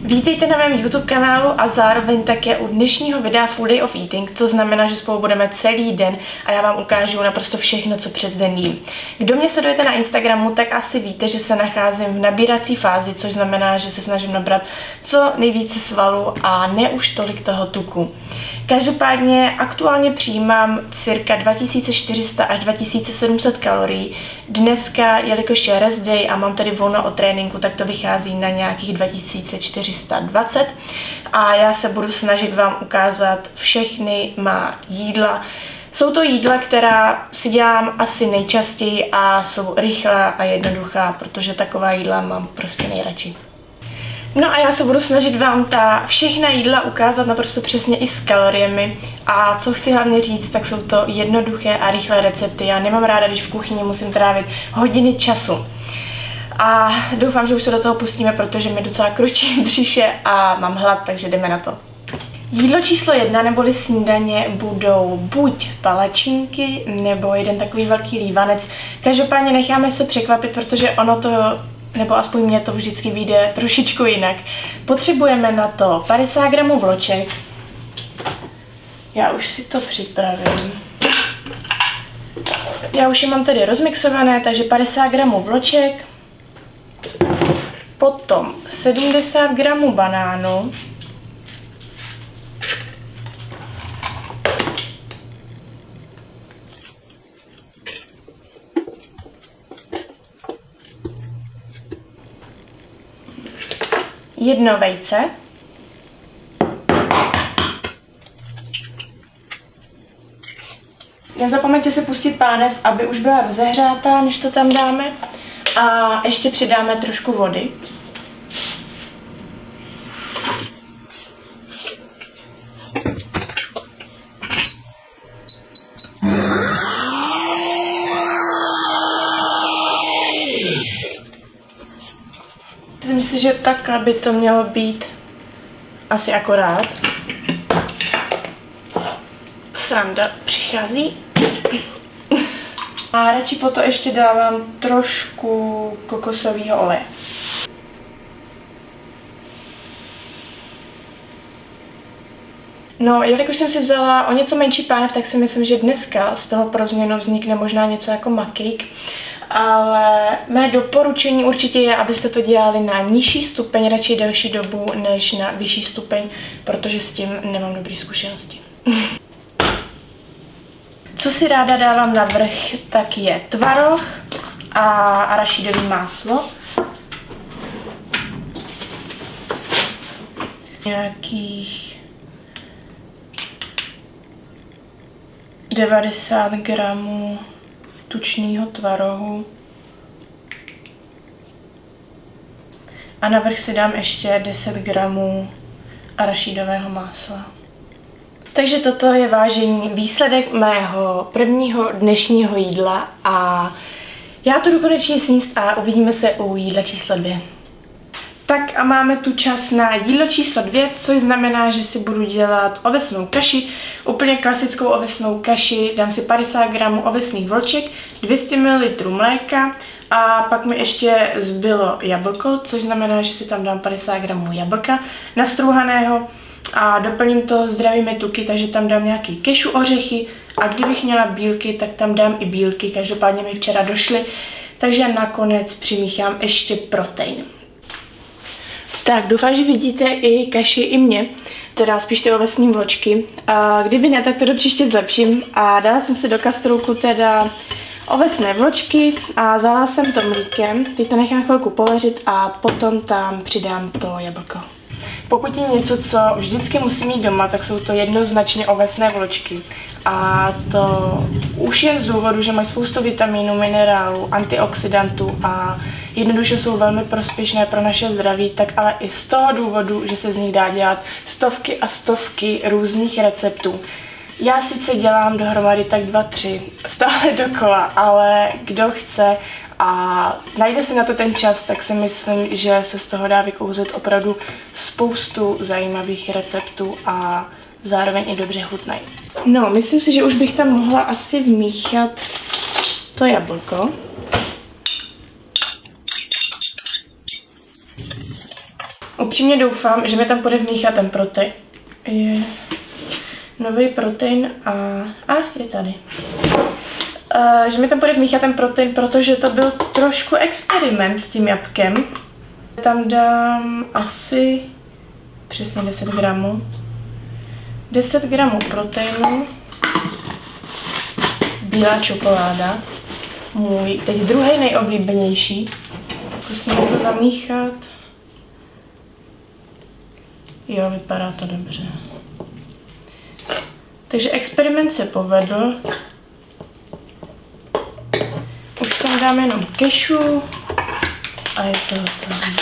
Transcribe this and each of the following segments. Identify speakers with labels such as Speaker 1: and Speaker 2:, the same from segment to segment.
Speaker 1: Vítejte na mém YouTube kanálu a zároveň také u dnešního videa Full Day of Eating, to znamená, že spolu budeme celý den a já vám ukážu naprosto všechno, co přes den jím. Kdo mě sledujete na Instagramu, tak asi víte, že se nacházím v nabírací fázi, což znamená, že se snažím nabrat co nejvíce svalu a ne už tolik toho tuku. Každopádně aktuálně přijímám cirka 2400 až 2700 kalorií. Dneska, jelikož je rest day a mám tady volno od tréninku, tak to vychází na nějakých 2420 a já se budu snažit vám ukázat všechny má jídla. Jsou to jídla, která si dělám asi nejčastěji a jsou rychlá a jednoduchá, protože taková jídla mám prostě nejradši. No a já se budu snažit vám ta všechna jídla ukázat naprosto přesně i s kaloriemi a co chci hlavně říct, tak jsou to jednoduché a rychlé recepty. Já nemám ráda, když v kuchyni musím trávit hodiny času. A doufám, že už se do toho pustíme, protože mi docela kručí břiše a mám hlad, takže jdeme na to. Jídlo číslo 1 neboli snídaně budou buď palačinky nebo jeden takový velký lívanec. Každopádně necháme se překvapit, protože ono to, nebo aspoň mě to vždycky vyjde trošičku jinak. Potřebujeme na to 50 gramů vloček. Já už si to připravím. Já už je mám tady rozmixované, takže 50 gramů vloček. Potom 70 gramů banánu. Jedno vejce. Nezapomeňte si pustit pánev, aby už byla rozehřátá, než to tam dáme. A ještě přidáme trošku vody. Myslím si, že takhle by to mělo být asi akorát. Sranda přichází. A radši po to ještě dávám trošku kokosového oleje. No, jelikož jsem si vzala o něco menší pánev, tak si myslím, že dneska z toho pro změnu vznikne možná něco jako makejk. Ale mé doporučení určitě je, abyste to dělali na nižší stupeň, radši delší dobu, než na vyšší stupeň, protože s tím nemám dobré zkušenosti. Co si ráda dávám na vrch, tak je tvaroh a arašídové máslo. Nějakých 90 gramů tučného tvarohu. A na vrch si dám ještě 10 gramů arašídového másla. Takže toto je vážení výsledek mého prvního dnešního jídla a já to jdu konečně sníst a uvidíme se u jídla číslo 2. Tak a máme tu čas na jídlo číslo 2, což znamená, že si budu dělat ovesnou kaši, úplně klasickou ovesnou kaši, dám si 50 gramů ovesných vloček, 200 ml mléka a pak mi ještě zbylo jablko, což znamená, že si tam dám 50 gramů jablka nastrouhaného a doplním to zdravými tuky, takže tam dám nějaký kešu, ořechy a kdybych měla bílky, tak tam dám i bílky, každopádně mi včera došly, takže nakonec přimíchám ještě protein. Tak, doufám, že vidíte i kaši, i mě, teda spíš ty ovesní vločky. A kdyby ne, tak to do příště zlepším. A dala jsem si do kastrůlku teda ovesné vločky a zalila jsem to mlíkem. Teď to nechám chvilku povařit a potom tam přidám to jablko. Pokud je něco, co vždycky musím mít doma, tak jsou to jednoznačně ovesné vločky. A to už jen z důvodu, že mají spoustu vitamínů, minerálů, antioxidantů a jednoduše jsou velmi prospěšné pro naše zdraví, tak ale i z toho důvodu, že se z nich dá dělat stovky a stovky různých receptů. Já sice dělám dohromady tak 2-3 stále dokola, ale kdo chce a najde si na to ten čas, tak si myslím, že se z toho dá vykouzet opravdu spoustu zajímavých receptů a zároveň i dobře chutnají. No, myslím si, že už bych tam mohla asi vmíchat to jablko. upřímně doufám, že mi tam bude vmíchat ten protein. Je nový protein a je tady. Že mi tam bude vmíchat ten protein, protože to byl trošku experiment s tím jabkem. Tam dám asi přesně 10 gramů. 10 gramů proteinu. Bílá čokoláda. Můj teď druhý nejoblíbenější. Zkusím to zamíchat. Jo, vypadá to dobře. Takže experiment se povedl. Už tam dám jenom kešu a je to hotové.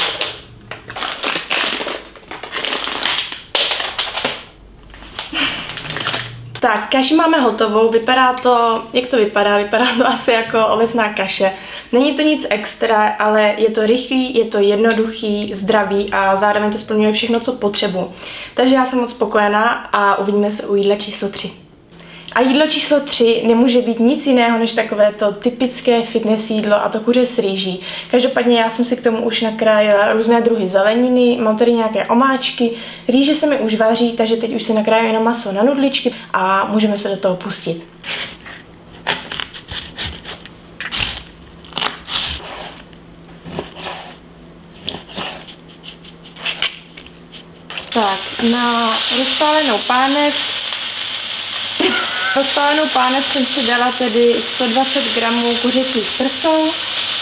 Speaker 1: Tak, kaši máme hotovou, vypadá to, jak to vypadá? Vypadá to asi jako ovesná kaše. Není to nic extra, ale je to rychlý, je to jednoduchý, zdravý a zároveň to splňuje všechno, co potřebuji. Takže já jsem moc spokojená a uvidíme se u jídla číslo 3. A jídlo číslo 3 nemůže být nic jiného než takové to typické fitness jídlo, a to kuře s rýží. Každopádně já jsem si k tomu už nakrájela různé druhy zeleniny, mám tady nějaké omáčky, rýže se mi už vaří, takže teď už si nakrájím jenom maso na nudličky a můžeme se do toho pustit. Tak, na rozpálenou pánev jsem si dala tedy 120 gramů kuřecích prsou,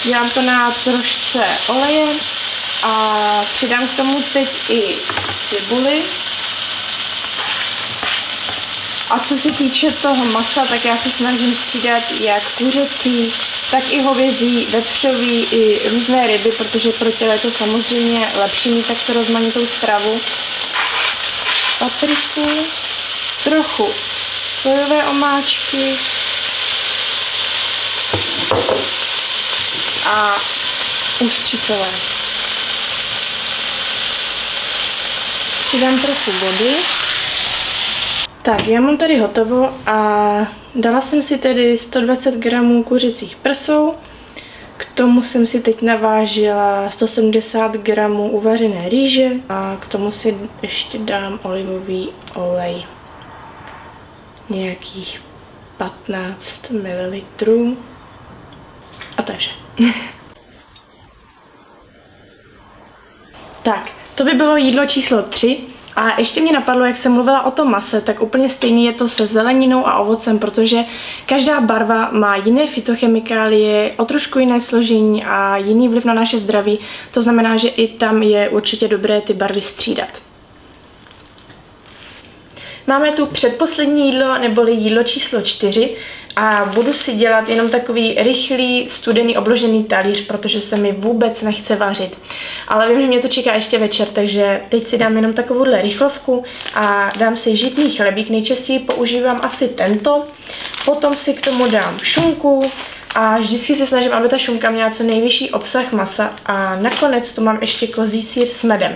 Speaker 1: dělám to na trošce oleje a přidám k tomu teď i cibuli. A co se týče toho masa, tak já se snažím střídat jak kuřecí, tak i hovězí, vepřový i různé ryby, protože pro tělo je to samozřejmě lepší mít takto rozmanitou stravu. Papriku, trochu sojové omáčky a ústřicové. Přidám trochu vody. Tak, já mám tady hotovo a dala jsem si tedy 120 gramů kuřecích prsou. K tomu jsem si teď navážila 170 gramů uvařené rýže a k tomu si ještě dám olivový olej. Nějakých 15 ml. A to je vše. Tak, to by bylo jídlo číslo 3. A ještě mě napadlo, jak jsem mluvila o tom mase, tak úplně stejný je to se zeleninou a ovocem, protože každá barva má jiné fytochemikálie, o trošku jiné složení a jiný vliv na naše zdraví. To znamená, že i tam je určitě dobré ty barvy střídat. Máme tu předposlední jídlo, neboli jídlo číslo 4 a budu si dělat jenom takový rychlý, studený, obložený talíř, protože se mi vůbec nechce vařit. Ale vím, že mě to čeká ještě večer, takže teď si dám jenom takovouhle rychlovku a dám si žitný chlebík, nejčastěji používám asi tento. Potom si k tomu dám šunku a vždycky se snažím, aby ta šunka měla co nejvyšší obsah masa a nakonec tu mám ještě kozí sýr s medem.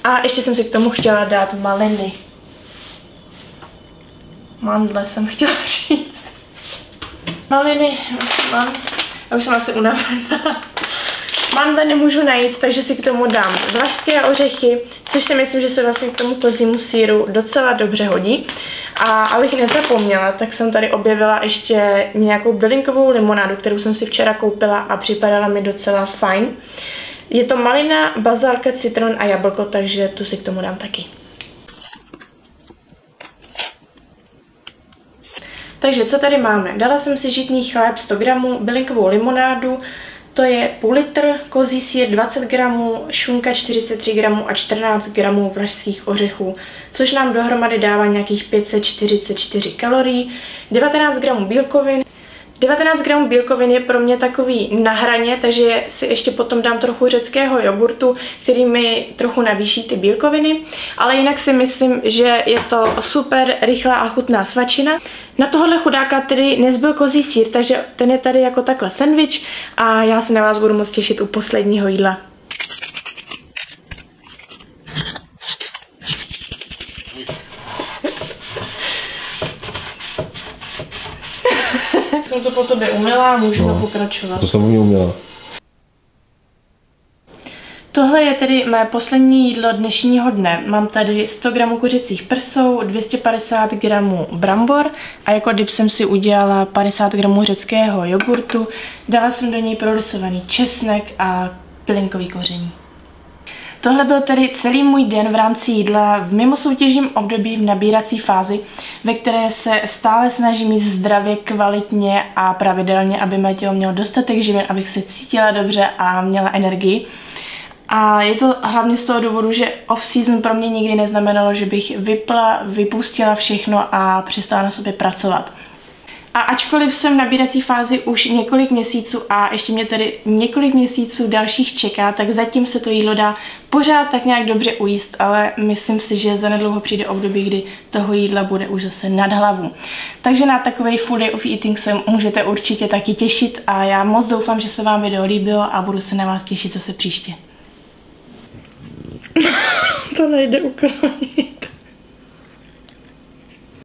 Speaker 1: A ještě jsem si k tomu chtěla dát maliny. Mandle jsem chtěla říct. Maliny, já už jsem asi unavená. Mandle nemůžu najít, takže si k tomu dám vlašské ořechy, což si myslím, že se vlastně k tomu kozímu sýru docela dobře hodí. A abych nezapomněla, tak jsem tady objevila ještě nějakou bylinkovou limonádu, kterou jsem si včera koupila a připadala mi docela fajn. Je to malina, bazálka, citron a jablko, takže tu si k tomu dám taky. Takže co tady máme? Dala jsem si žitný chléb 100 gramů, bylinkovou limonádu, to je půl litr, kozí sýr 20 gramů, šunka 43 gramů a 14 gramů vlašských ořechů, což nám dohromady dává nějakých 544 kalorií, 19 gramů bílkovin. 19 gramů bílkovin je pro mě takový na hraně, takže si ještě potom dám trochu řeckého jogurtu, který mi trochu navýší ty bílkoviny, ale jinak si myslím, že je to super rychlá a chutná svačina. Na tohohle chudáka tedy nezbyl kozí sýr, takže ten je tady jako takhle sendvič a já se na vás budu moc těšit u posledního jídla. Jsem to po tobě umila a můžeme pokračovat.
Speaker 2: To jsem u mě uměla.
Speaker 1: Tohle je tedy mé poslední jídlo dnešního dne. Mám tady 100 gramů kuřecích prsou, 250 gramů brambor a jako dip jsem si udělala 50 gramů řeckého jogurtu. Dala jsem do něj prolisovaný česnek a bylinkový koření. Tohle byl tedy celý můj den v rámci jídla v mimosoutěžním období v nabírací fázi, ve které se stále snažím jíst zdravě, kvalitně a pravidelně, aby mé tělo mělo dostatek živin, abych se cítila dobře a měla energii. A je to hlavně z toho důvodu, že off-season pro mě nikdy neznamenalo, že bych vypla, vypustila všechno a přestala na sobě pracovat. A ačkoliv jsem v nabírací fázi už několik měsíců a ještě mě tedy několik měsíců dalších čeká, tak zatím se to jídlo dá pořád tak nějak dobře ujíst, ale myslím si, že zanedlouho přijde období, kdy toho jídla bude už zase nad hlavu. Takže na takovej full day of eating se můžete určitě taky těšit a já moc doufám, že se vám video líbilo a budu se na vás těšit zase příště. To nejde ukrojit.